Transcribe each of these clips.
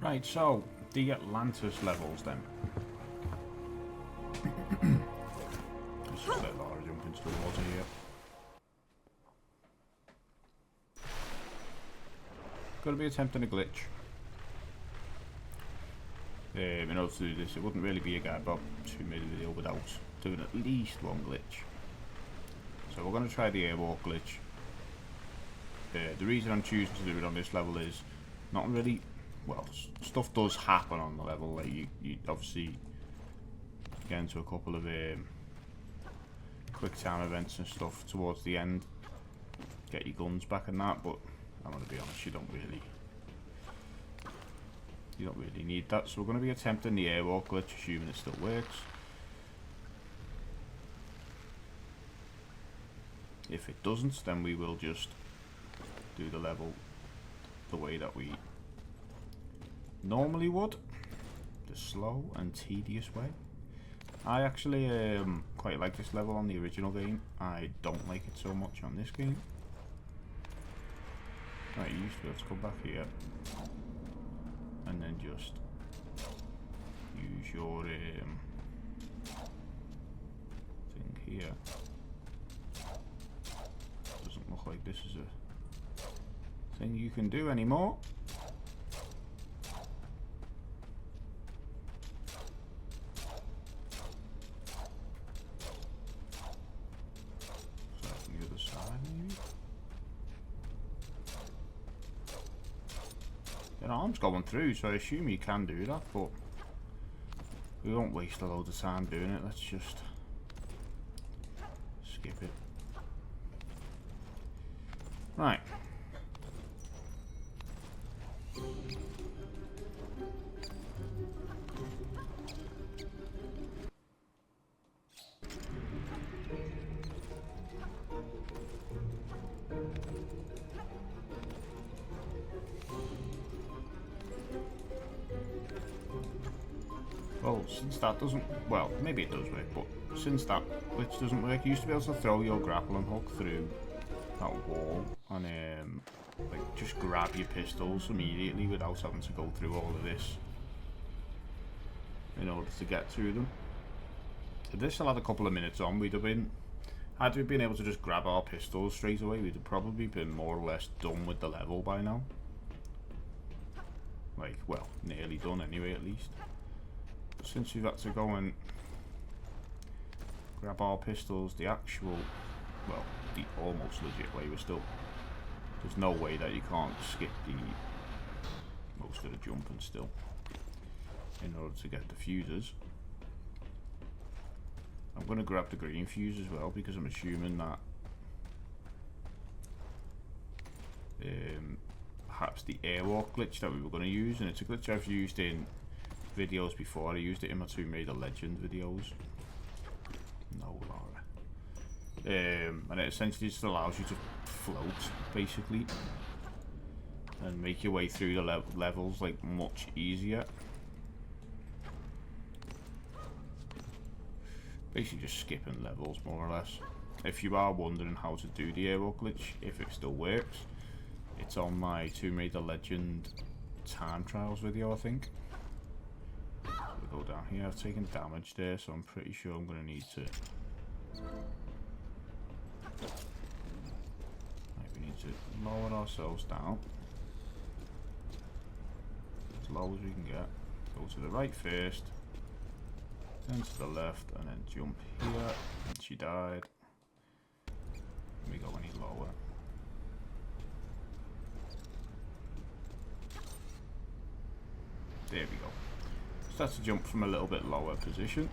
Right, so the Atlantis levels then. Let's just let Laura jump into the water here. Gonna be attempting a glitch. In order to do this, it wouldn't really be a guide about who made a video without doing at least one glitch. So we're going to try the airwalk glitch. The reason I'm choosing to do it on this level is not really, well, stuff does happen on the level. Like you obviously get into a couple of quick time events and stuff towards the end. Get your guns back and that, but I'm going to be honest, you don't really need that. So we're going to be attempting the airwalk glitch, assuming it still works. If it doesn't, then we will just do the level the way that we normally would, the slow and tedious way. I actually quite like this level on the original game. I don't like it so much on this game. Right, you used to be able to come back here and then just use your thing here. Doesn't look like this is a thing you can do anymore. So from the other side maybe? An arm's going through, so I assume you can do that, but we won't waste a load of time doing it. Let's just skip it. Right. Well, since that doesn't, well, maybe it does work, but since that glitch doesn't work, you used to be able to throw your grappling hook through that wall and like just grab your pistols immediately without having to go through all of this in order to get through them. If this still had a couple of minutes on, had we been able to just grab our pistols straight away, we'd have probably been more or less done with the level by now. Like, well, nearly done anyway, at least. But since we've had to go and grab our pistols the actual, well, the almost legit way, there's no way that you can't skip most of the jumping still in order to get the fuses. I'm going to grab the green fuse as well, because I'm assuming that perhaps the airwalk glitch that we were going to use, and it's a glitch I've used in videos before. I used it in my Tomb Raider Legend videos. No, Laura. And it essentially just allows you to float, basically, and make your way through the levels like much easier. Basically just skipping levels, more or less. If you are wondering how to do the airwalk glitch, if it still works, it's on my Tomb Raider Legend time trials video, I think. So we go down here. I've taken damage there, so I'm pretty sure I'm going to need to... Right, we need to lower ourselves down as low as we can get. Go to the right first, then to the left, and then jump here. And she died. Let me go any lower. There we go. Start to jump from a little bit lower position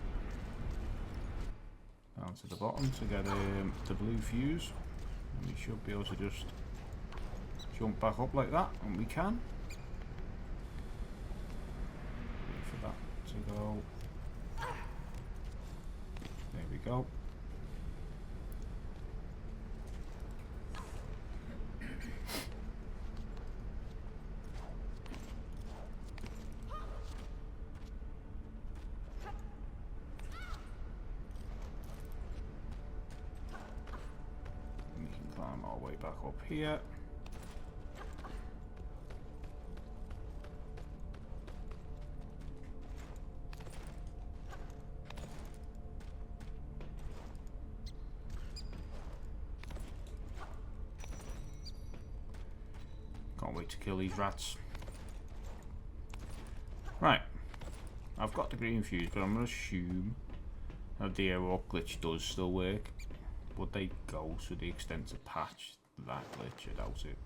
down to the bottom to get the blue fuse, and we should be able to just jump back up like that, and we can. Wait for that to go. There we go. Climb our way back up here. wait to kill these rats. Right. I've got the green fuse, but I'm going to assume that the airwalk glitch does still work. Would they go to the extent to patch that glitch? I doubt it.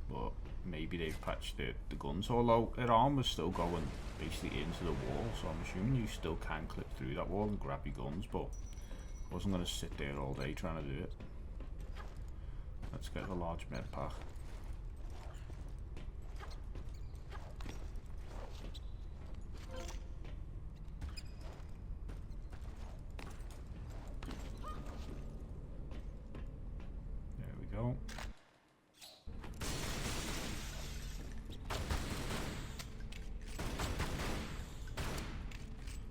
But maybe they've patched the guns, although their armor's still going basically into the wall, so I'm assuming you still can clip through that wall and grab your guns, but I wasn't going to sit there all day trying to do it. Let's get a large med pack. There we go.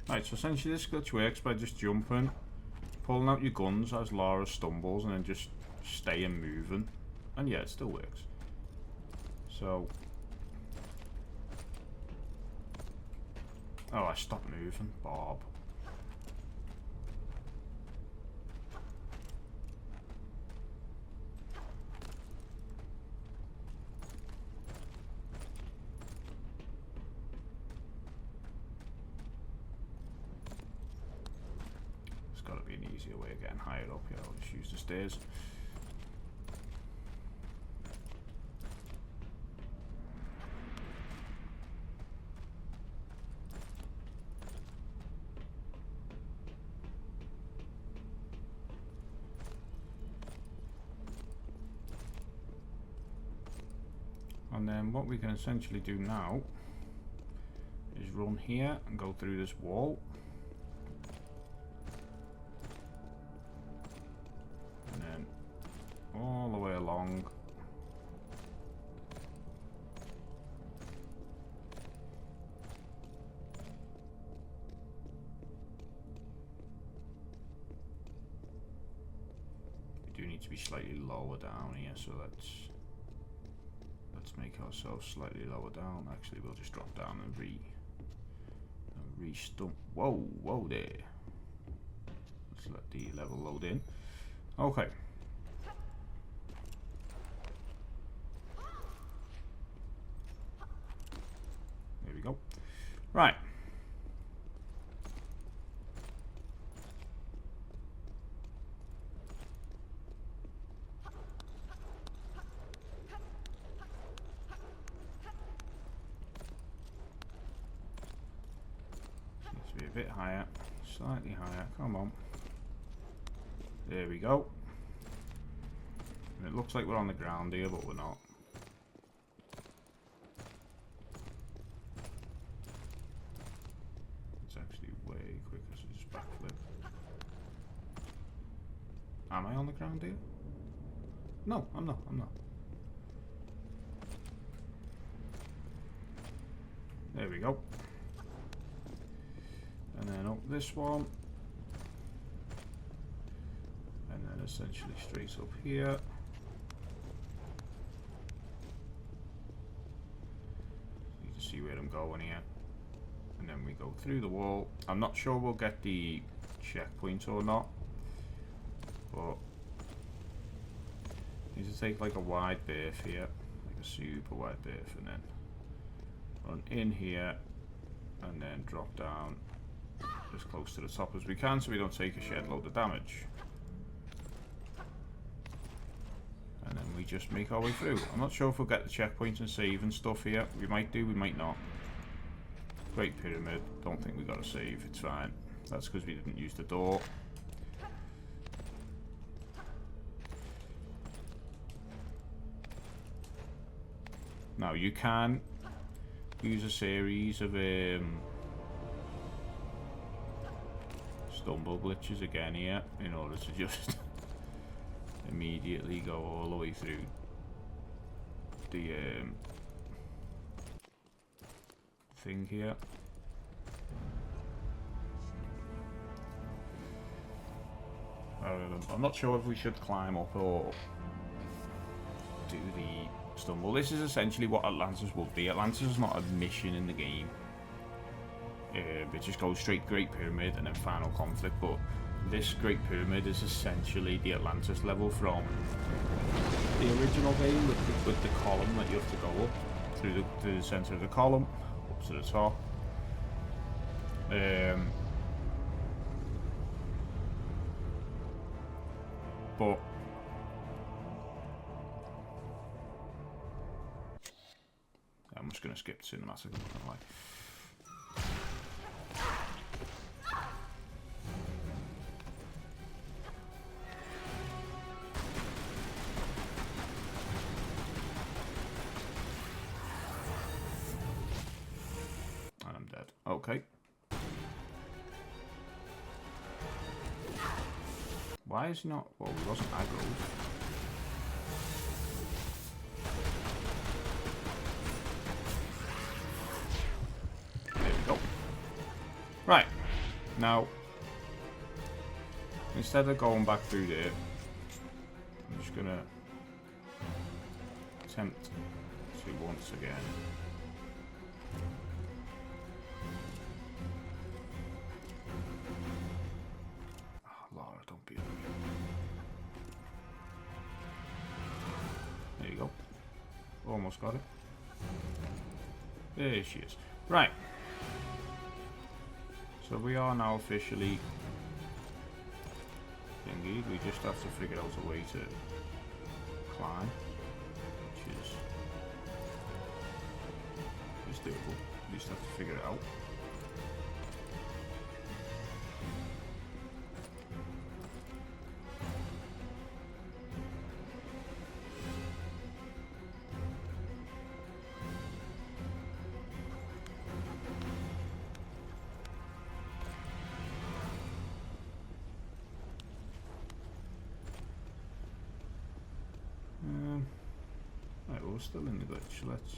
Right, so essentially this glitch works by just jumping, pulling out your guns as Lara stumbles, and then just staying moving. And yeah, it still works. So... oh, I stopped moving, Bob. There's got to be an easier way of getting higher up here. I'll just use the stairs. And then what we can essentially do now is run here and go through this wall. And then all the way along. We do need to be slightly lower down here, so let's make ourselves slightly lower down. Actually, we'll just drop down and re-stump. Whoa there. Let's let the level load in. Okay. There we go. Right. A bit higher, slightly higher, come on. There we go. And it looks like we're on the ground here, but we're not. It's actually way quicker, so just backflip. Am I on the ground here? No, I'm not. There we go. And then up this one, and then essentially straight up here. You can see where I'm going here, and then we go through the wall. I'm not sure we'll get the checkpoint or not, but need to take like a wide berth here, like a super wide berth, and then run in here, and then drop down as close to the top as we can so we don't take a shed load of damage. And then we just make our way through. I'm not sure if we'll get the checkpoint and save and stuff here. We might do, we might not. Great Pyramid. Don't think we got to save. It's fine. That's because we didn't use the door. Now you can use a series of stumble glitches again here in order to just immediately go all the way through the thing here. I'm not sure if we should climb up or do the stumble. This is essentially what Atlantis would be. Atlantis is not a mission in the game. It just goes straight Great Pyramid and then final conflict, but this Great Pyramid is essentially the Atlantis level from the original game with the column that you have to go up through the centre of the column, up to the top. But I'm just going to skip the cinematic. And I'm dead. Okay. Why is he not? Well, he wasn't aggroed. There we go. Right. Now, instead of going back through there, I'm just going to attempt to once again. Almost got it. There she is. Right. So we are now officially thingy. We just have to figure out a way to climb, which is doable. We just have to figure it out. Right, we're still in the glitch. Let's.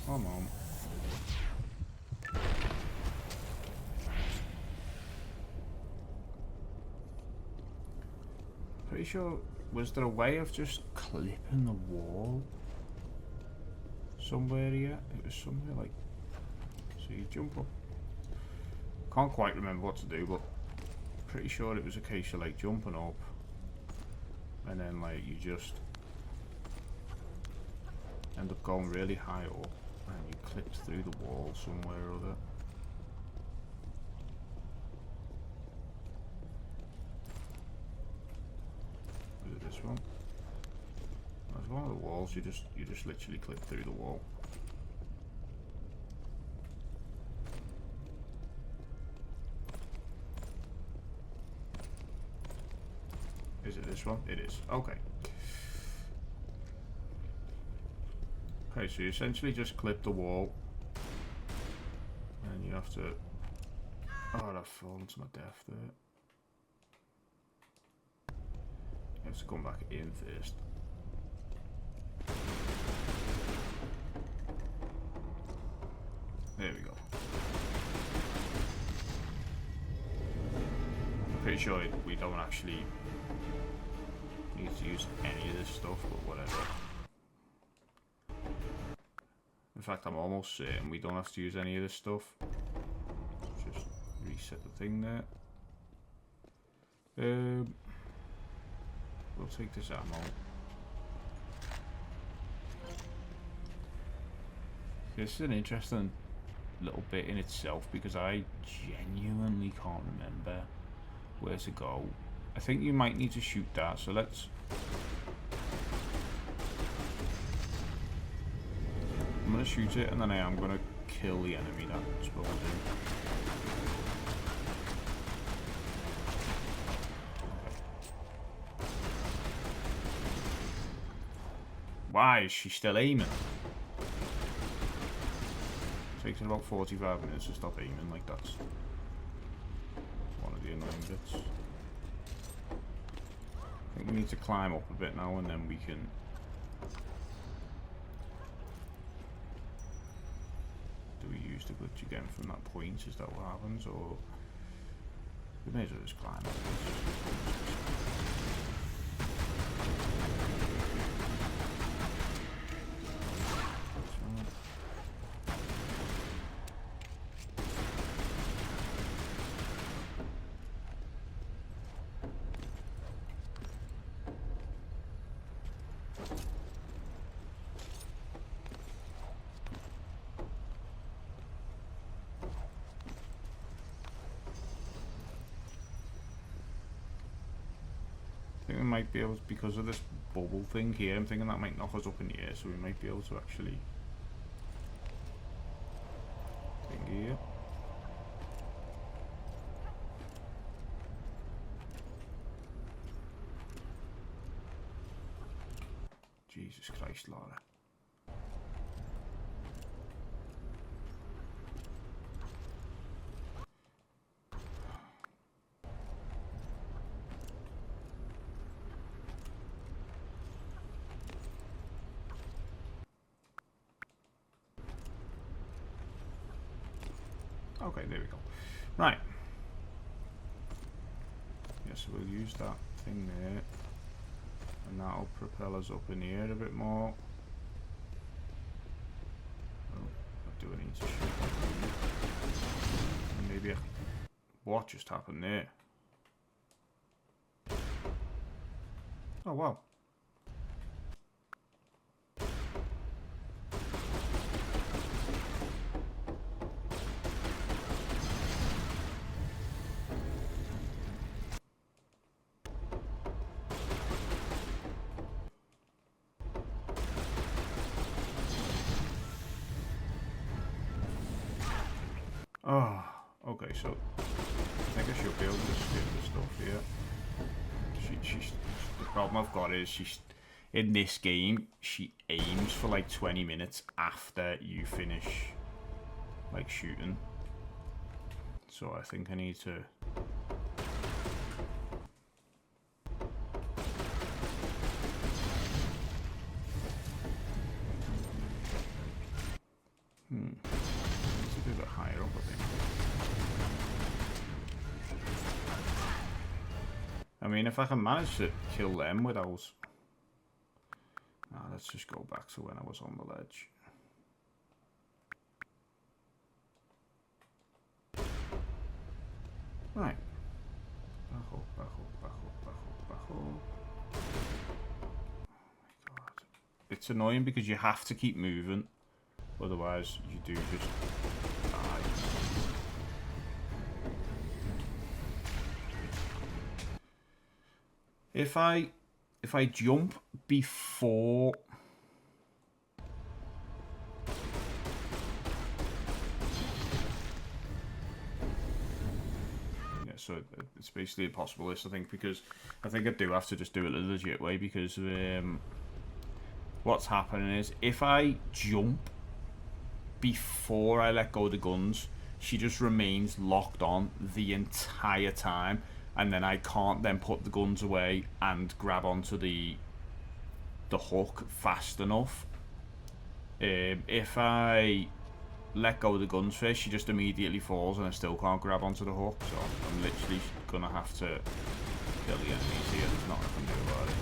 Come on. Pretty sure. Was there a way of just clipping the wall somewhere here? It was somewhere like, so you jump up. Can't quite remember what to do, but pretty sure it was a case of like jumping up and then like you just end up going really high up and you clipped through the wall somewhere or other. This one. There's one of the walls. You just literally clip through the wall. Is it this one? It is. Okay. Okay, so you essentially just clip the wall, and you have to. Oh, I've fallen to my death there. Let's come back in first. There we go. I'm pretty sure we don't actually need to use any of this stuff, but whatever. In fact, I'm almost certain we don't have to use any of this stuff. Just reset the thing there. We'll take this ammo. This is an interesting little bit in itself because I genuinely can't remember where to go. I think you might need to shoot that, so let's... I'm going to shoot it and then I am going to kill the enemy that spawns in. Why is she still aiming? Takes about 45 minutes to stop aiming, like that's one of the annoying bits. I think we need to climb up a bit now and then we can... Do we use the glitch again from that point? Is that what happens? Or We may as well just climb it. I think we might be able to, because of this bubble thing here, I'm thinking that might knock us up in the air, so we might be able to actually thing here. Jesus Christ, Laura. Okay, there we go. Right. Yeah, so we'll use that thing there. And that'll propel us up in the air a bit more. Oh, I do need to shoot that. Maybe what just happened there? Oh wow. Oh, okay, so I think I should be able to skip the stuff here. She's the problem I've got is she's in this game she aims for like 20 minutes after you finish like shooting. So I think I need to it's a bit higher up, I think. I mean, if I can manage to kill them without... Nah, let's just go back to when I was on the ledge. Right. Back up, back up, back up, back up, back up. Oh my god. It's annoying because you have to keep moving. Otherwise, you do just die. If I jump before yeah, so it's basically impossible this, I think, because I think I do have to just do it the legit way, because what's happening is if I jump before I let go of the guns, she just remains locked on the entire time, and then I can't then put the guns away and grab onto the hook fast enough. If I let go of the guns first, she just immediately falls and I still can't grab onto the hook, so I'm literally gonna have to kill the enemies here. There's nothing I can do about it.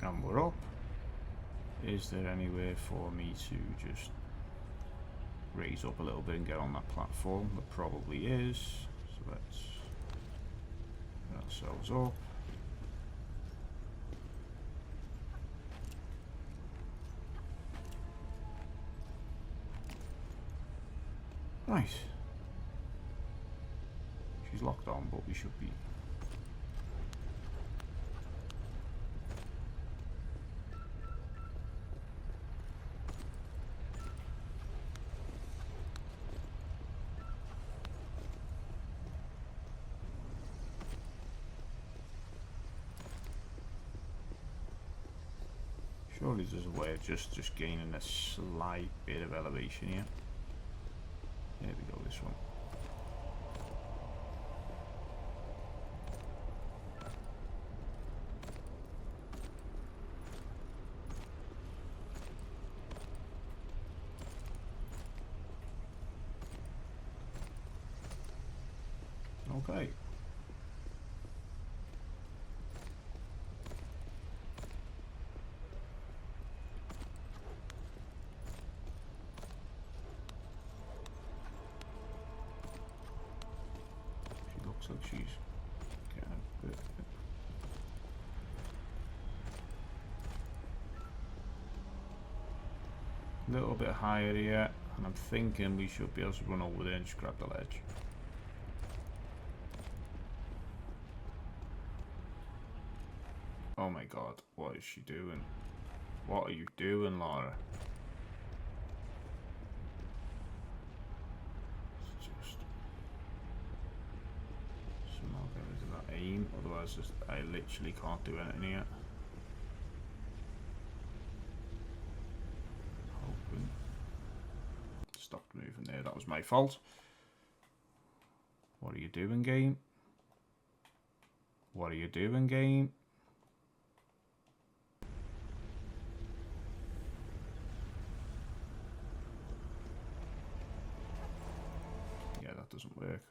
And we're up. Is there anywhere for me to just raise up a little bit and get on that platform? There probably is. So let's get ourselves up. Right. She's locked on, but we should be... Surely there's a way of just gaining a slight bit of elevation here. There we go, this one. Okay. She looks like she's getting a bit. A little bit higher here, and I'm thinking we should be able to run over there and just grab the ledge. Oh my god, what is she doing? What are you doing, Laura? It's just somehow get rid of that aim, otherwise I literally can't do anything here. Hoping. Stopped moving there, that was my fault. What are you doing, game? What are you doing, game? Doesn't work.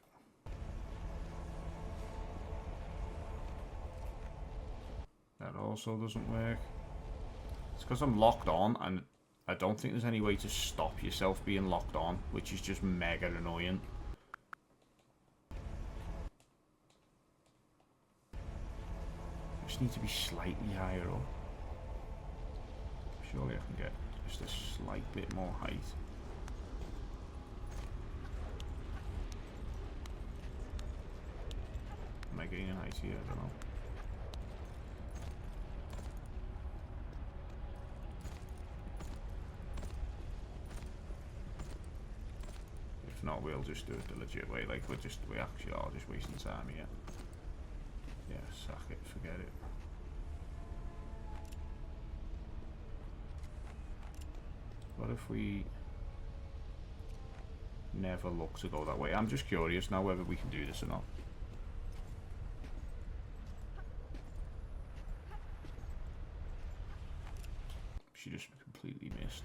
That also doesn't work. It's because I'm locked on, and I don't think there's any way to stop yourself being locked on, which is just mega annoying. I just need to be slightly higher up. Surely I can get just a slight bit more height. Am I gaining height here? I don't know. If not, we'll just do it the legit way. Like we actually are just wasting time here. Yeah, sack it, forget it. What if we never look to go that way? I'm just curious now whether we can do this or not. She just completely missed.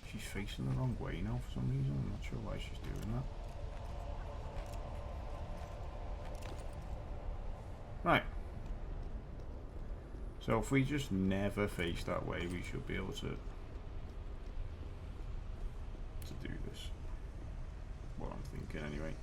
She's facing the wrong way now for some reason. I'm not sure why she's doing that. Right. So if we just never face that way, we should be able to do this. What I'm thinking anyway.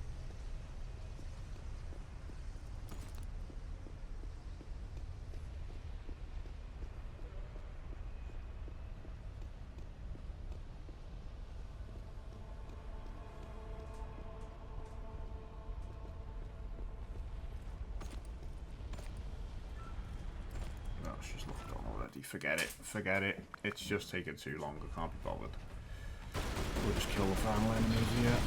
She's locked on already. Forget it. Forget it. It's just taking too long. I can't be bothered. We'll just kill the final enemies here.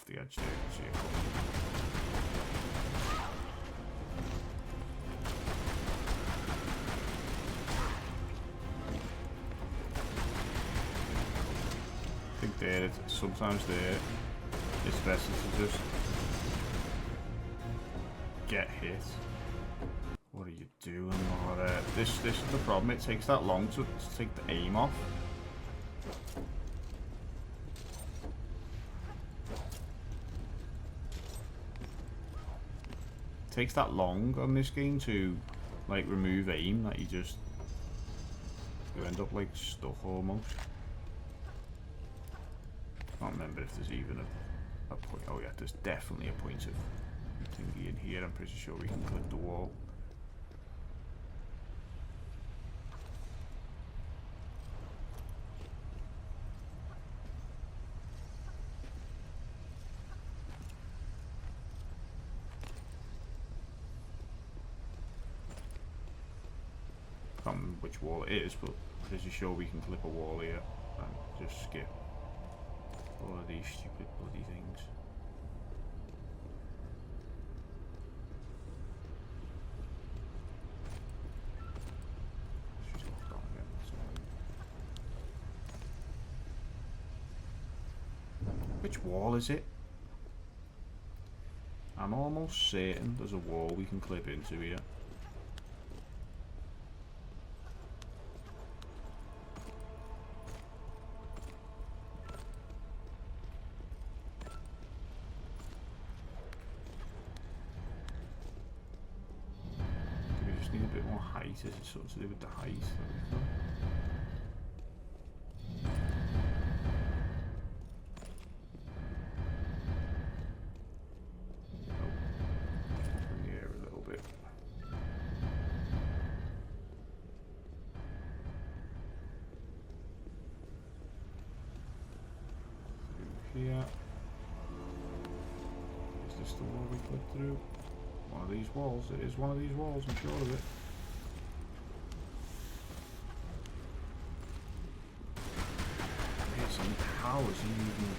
The edge there, see it coming. I think there, sometimes there, it's better to just get hit. What are are you doing, Laura? This is the problem. It takes that long to take the aim off. It takes that long on this game to like remove aim that you end up like stuck almost. I can't remember if there's even a point. Oh yeah, there's definitely a point of thingy in here. I'm pretty sure we can clip the wall. Can't remember which wall it is, but pretty sure we can clip a wall here and just skip all of these stupid bloody things. She's locked on again, that's annoying. Which wall is it? I'm almost certain there's a wall we can clip into here. Need a bit more height. Is it something to do with the height? Up in the air a little bit. Through here. Is this the wall we clip through? One of these walls. It is one of these walls, I'm sure of it. Yes, and how is he even...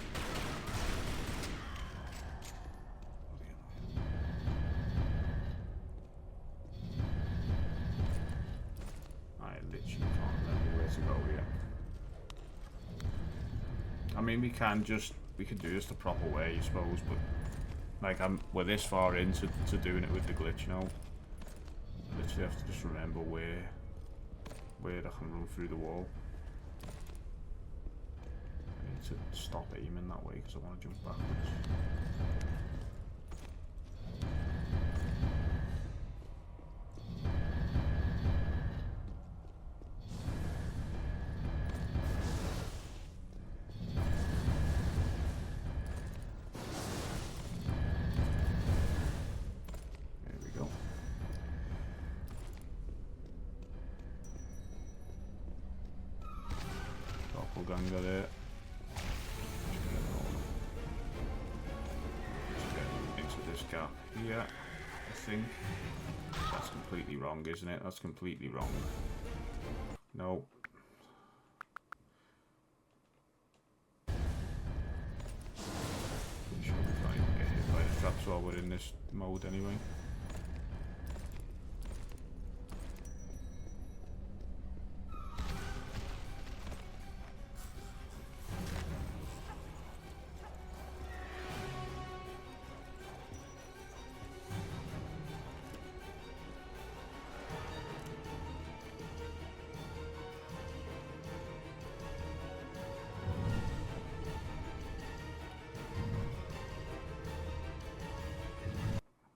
I literally can't remember where to go yet. I mean, we can do this the proper way, I suppose, but like we're this far into doing it with the glitch, you know. I literally have to just remember where I can run through the wall. I need to stop aiming that way because I want to jump backwards. Doppelganger there. Just get into this gap here, I think. That's completely wrong, isn't it? That's completely wrong. No. Pretty sure we can't even get hit by the traps while we're in this mode anyway.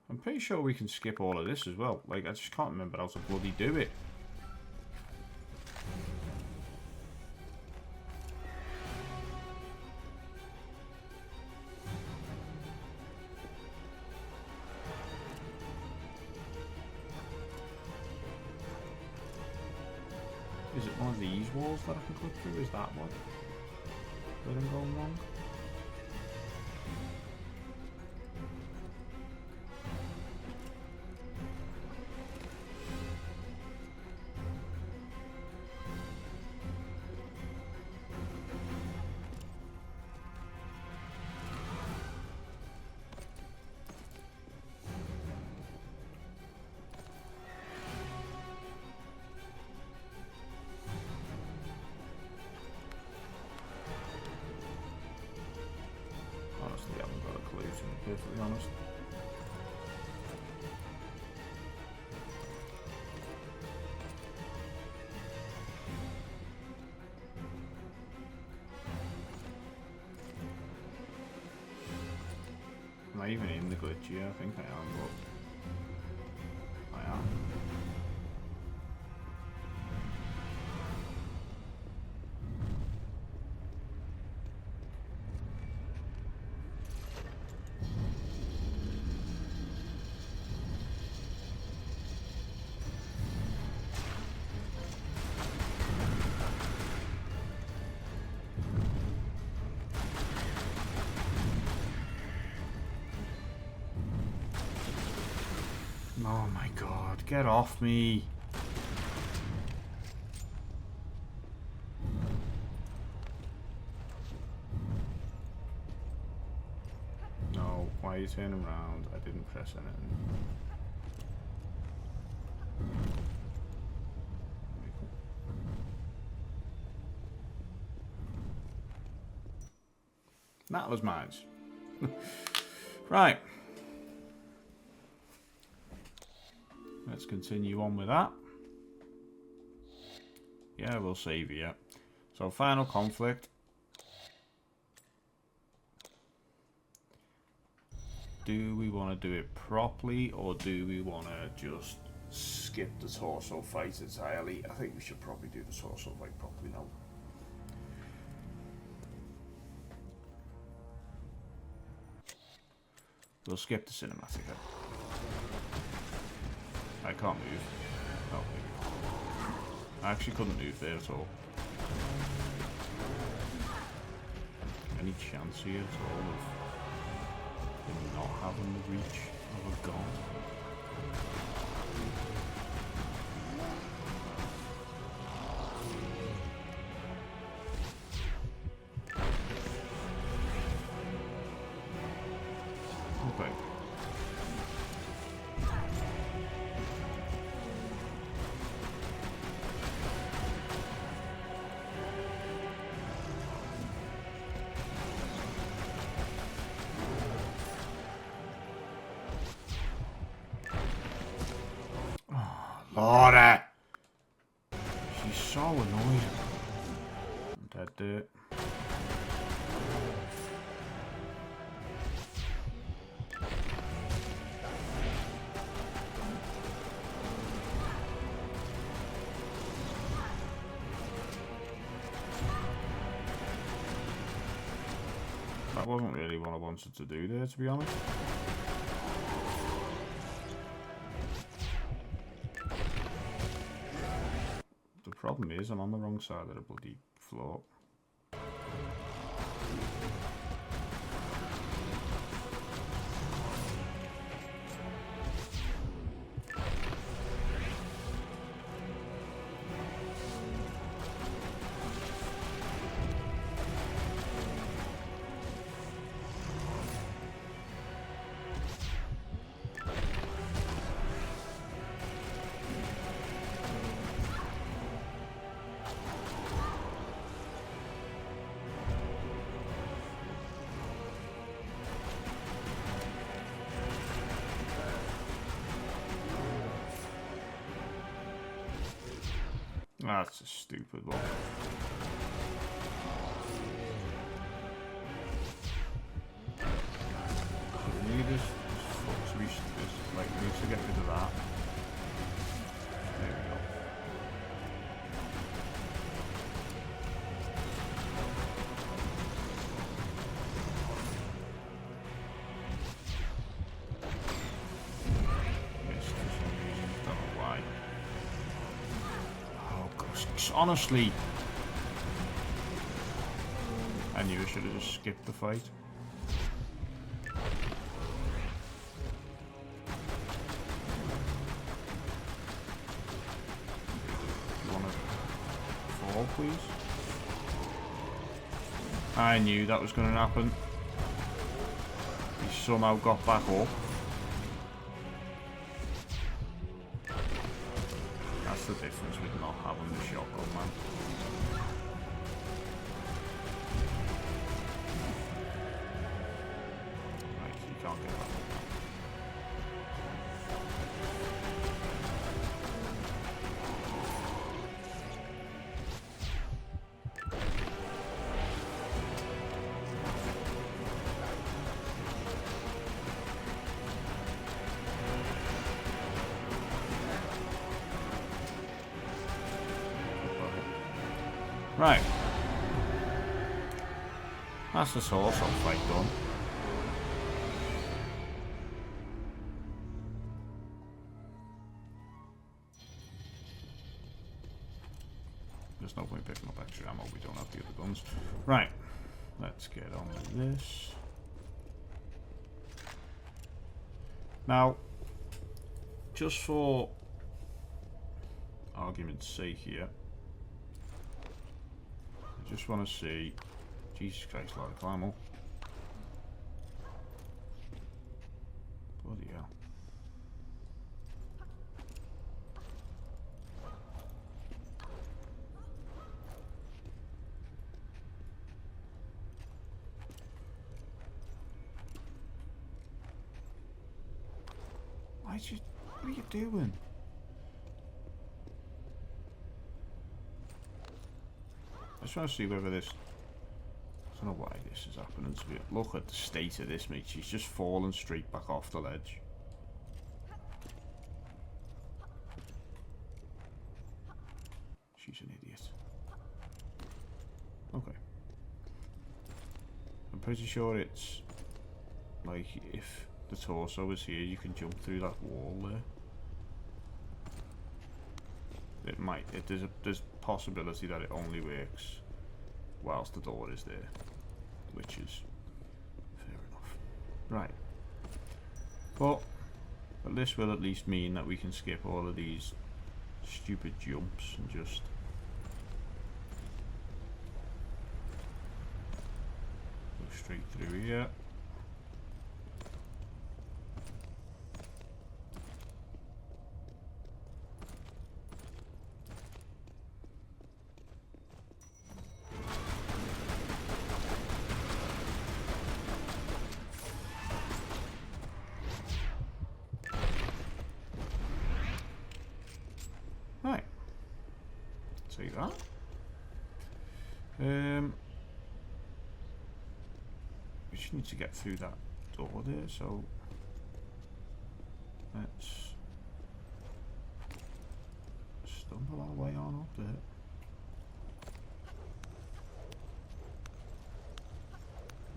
I'm pretty sure we can skip all of this as well. Like, I just can't remember how to bloody do it. Is it one of these walls that I can click through? Is that one? Where I'm going wrong? Honestly, I haven't got a clue, to be perfectly honest. kinda glitchy, I think I am, but I am. Oh my god, get off me! No, why are you turning around? I didn't press anything. That was mine. Right. Let's continue on with that. Yeah, we'll save you. So, final conflict. Do we want to do it properly, or do we want to just skip the torso fight entirely? I think we should probably do the torso fight properly now. We'll skip the cinematic. I can't move. Oh, I actually couldn't move there at all. Any chance here at all of him not having the reach of a gun? Okay. Laura! She's so annoying. Dead dirt. That wasn't really what I wanted to do there, to be honest. The problem is I'm on the wrong side of the bloody floor. That's a stupid one. So we need this like we need to get rid of that. There we go. Missed for some reason, don't know why. Honestly, I knew I should have just skipped the fight. You want to fall, please? I knew that was going to happen. He somehow got back up. That's the difference with not having the shotgun, man. Right, you can't get that. Right. That's the source of fight done. There's no point picking up extra ammo, we don't have the other guns. Right. Let's get on with this. Now, just for argument's sake here, I just want to see. Jesus Christ, a lot of ammo. Bloody hell. What are you doing? I just want to see whether this. I don't know why this is happening to me. Look at the state of this, mate. She's just fallen straight back off the ledge. She's an idiot. Okay. I'm pretty sure it's like if the torso is here, you can jump through that wall there. It might. There's a possibility that it only works whilst the door is there, which is fair enough. Right. But this will at least mean that we can skip all of these stupid jumps and just go straight through here. Right. See that? We just need to get through that door there, so let's stumble our way on up there.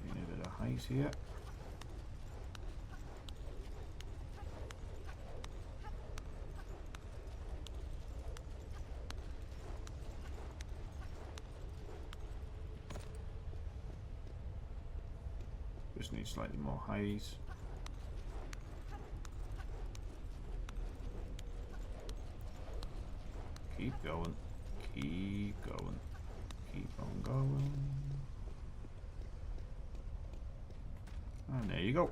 Need a bit of height here. Just need slightly more height. Keep going. Keep going. Keep on going. And there you go.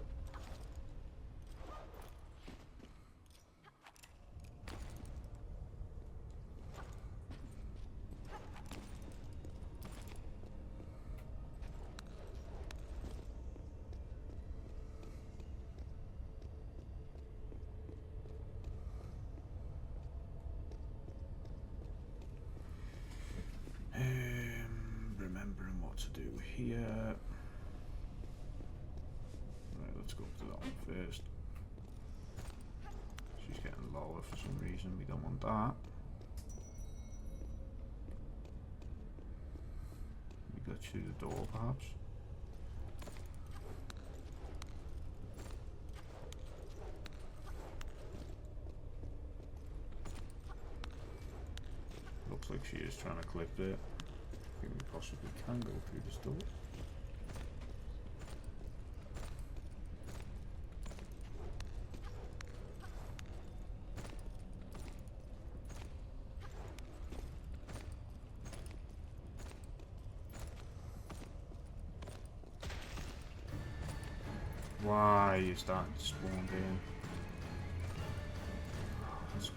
Remembering what to do here. Right, let's go up to that one first. She's getting lower for some reason. We don't want that. We go through the door, perhaps. Looks like she is trying to clip there. I think we possibly can go through this door. Why is that spawned in? That's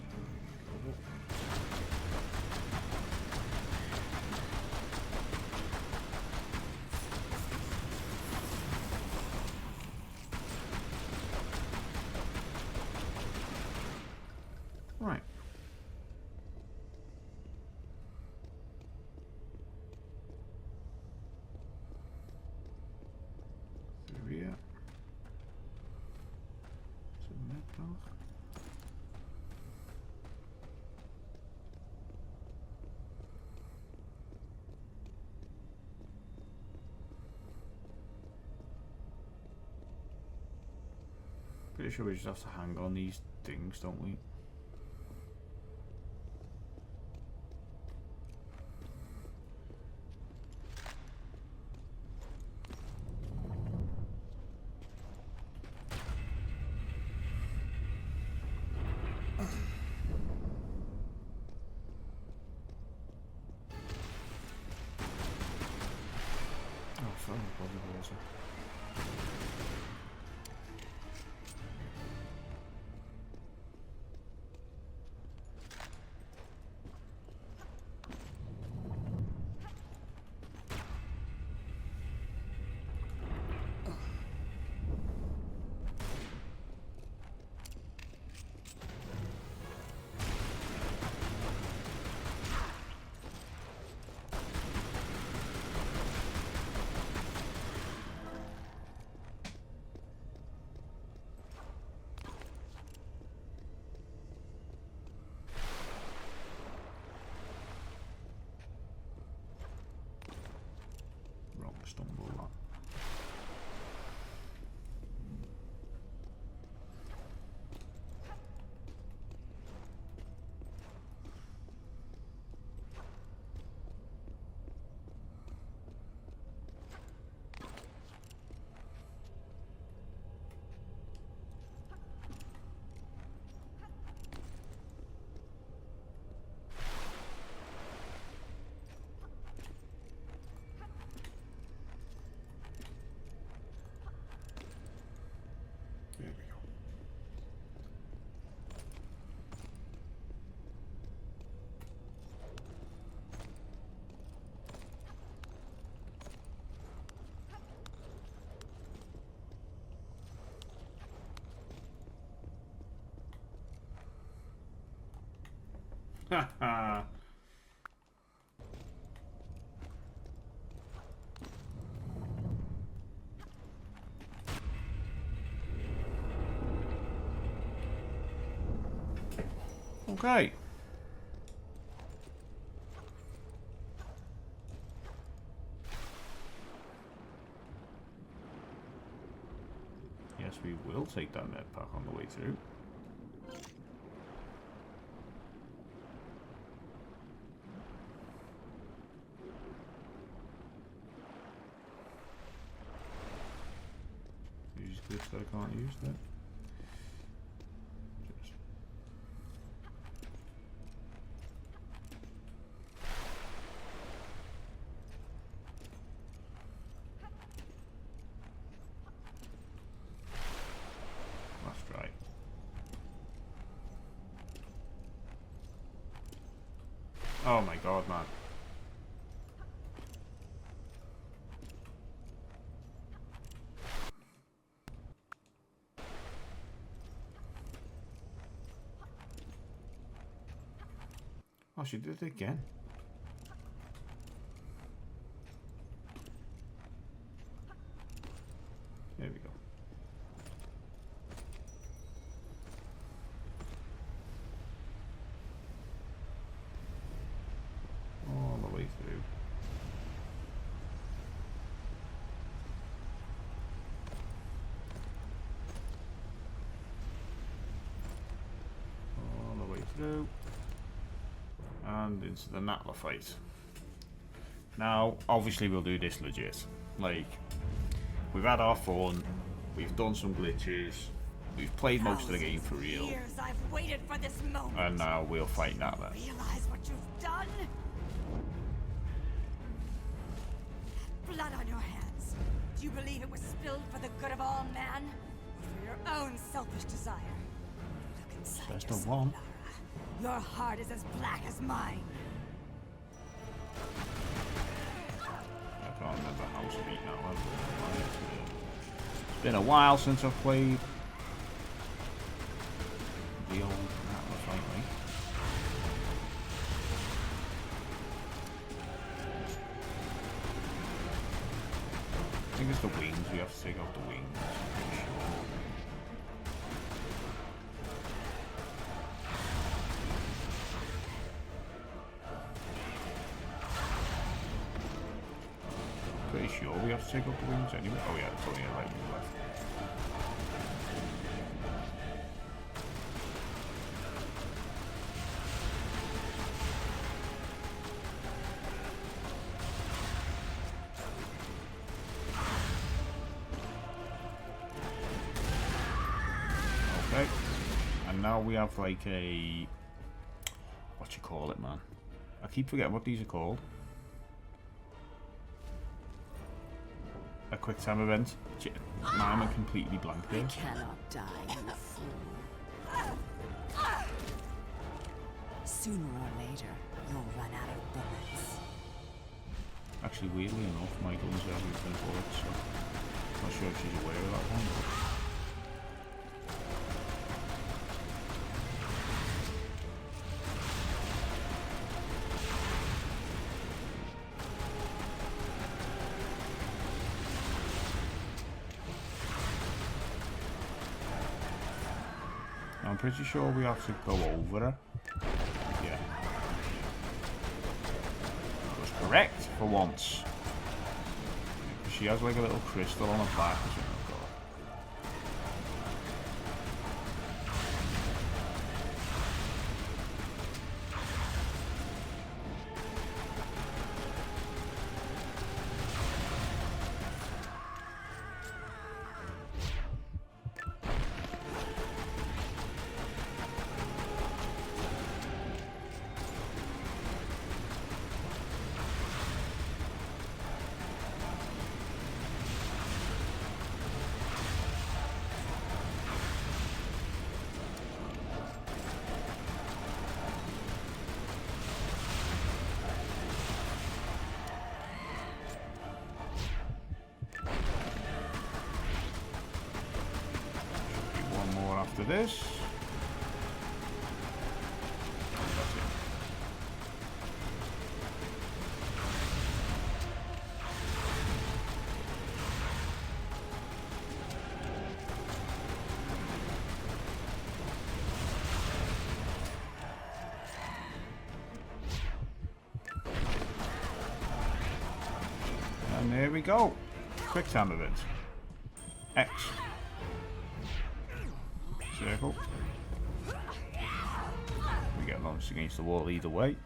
right. Through here. To the med path. pretty sure we just have to hang on these things, don't we? Stumble that. There we go. Ha ha. Okay. Yes, we will take that med pack on the way through. Use this that I can't use that. Oh my god, man. Oh, she did it again. There we go. All the way through. All the way through. And into the Natla fight. Now, obviously we'll do this legit. Like, we've had our fun, we've done some glitches, we've played most of the game for real. Years I've waited for this moment. And now we'll fight Natla. Realize what you've done? Blood on your hands. Do you believe it was spilled for the good of all man? Or for your own selfish desire? Look inside Just a yourself, one. Lara. Your heart is as black as mine. I can't remember how to beat Natla. It's been a while since I've played the old Natla fight, right? I think it's the wings, we have to take out the wings. I'm pretty sure. Pretty sure we have to take out the wings anyway. Oh yeah, it's only a right and left. now we have like a... what you call it, man? I keep forgetting what these are called. A quick time event. Mine are completely blank there. I cannot die, you fool. Sooner or later, you'll run out of bullets. Actually, weirdly enough, my guns are infinite bullets, so I'm not sure if she's aware of that one. I'm pretty sure we have to go over her. Yeah. That was correct for once. She has like a little crystal on her back or something. After this. That's it. And there we go. Quick time event. X. Circle. We get launched against the wall either way.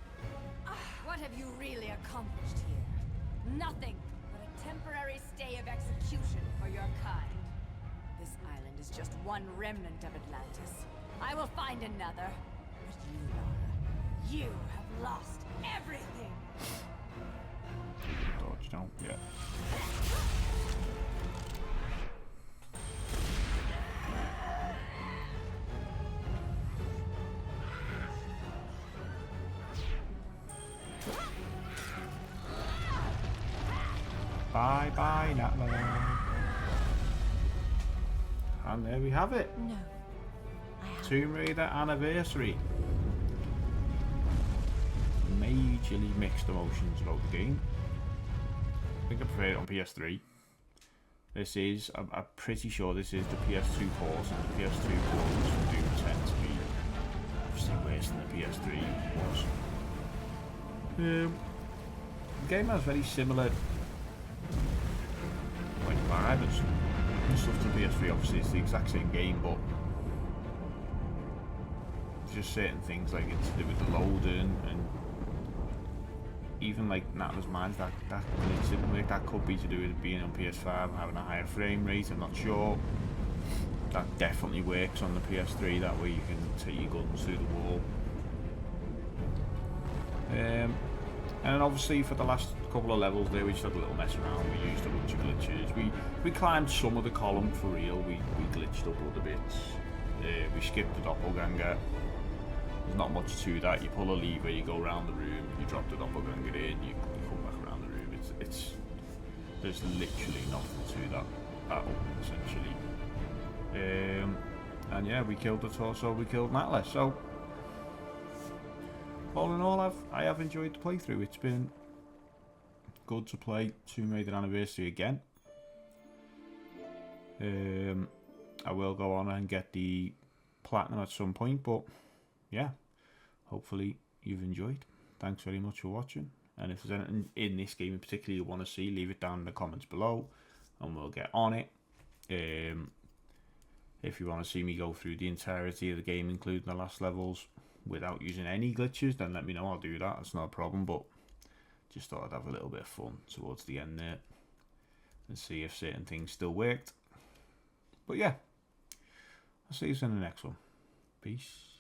What have you really accomplished here? Nothing but a temporary stay of execution for your kind. This island is just one remnant of Atlantis. I will find another. But you, Lara, you have lost everything. Dodge down, yeah. Bye bye, Natalie. And there we have it. No. Tomb Raider Anniversary. Majorly mixed emotions about the game. I think I prefer it on PS3. This is, I'm pretty sure this is the PS2 port, and the PS2 ports do tend to be obviously worse than the PS3 was. The game has very similar like vibe and stuff to PS3. Obviously it's the exact same game, but just certain things like it's to do with the loading, and even like Natala's Mind, that glitch didn't work. That could be to do with it being on PS5 and having a higher frame rate, I'm not sure. That definitely works on the PS3, that way you can take your guns through the wall. And then obviously for the last couple of levels there we just had a little mess around, we used a bunch of glitches, we climbed some of the column for real, we glitched up other bits, we skipped the doppelganger. There's not much to that, you pull a lever, you go around the room, you drop the doppelganger in, you come back around the room, there's literally nothing to that at all, essentially. And yeah, we killed the torso, we killed Natalie, so all in all, I have enjoyed the playthrough. It's been good to play Tomb Raider Anniversary again. I will go on and get the platinum at some point, but yeah, hopefully you've enjoyed. Thanks very much for watching, and if there's anything in this game in particular you want to see, leave it down in the comments below and we'll get on it. If you want to see me go through the entirety of the game, including the last levels, without using any glitches, then let me know, I'll do that, it's not a problem, but just thought I'd have a little bit of fun towards the end there and see if certain things still worked. But yeah, I'll see you in the next one. Peace.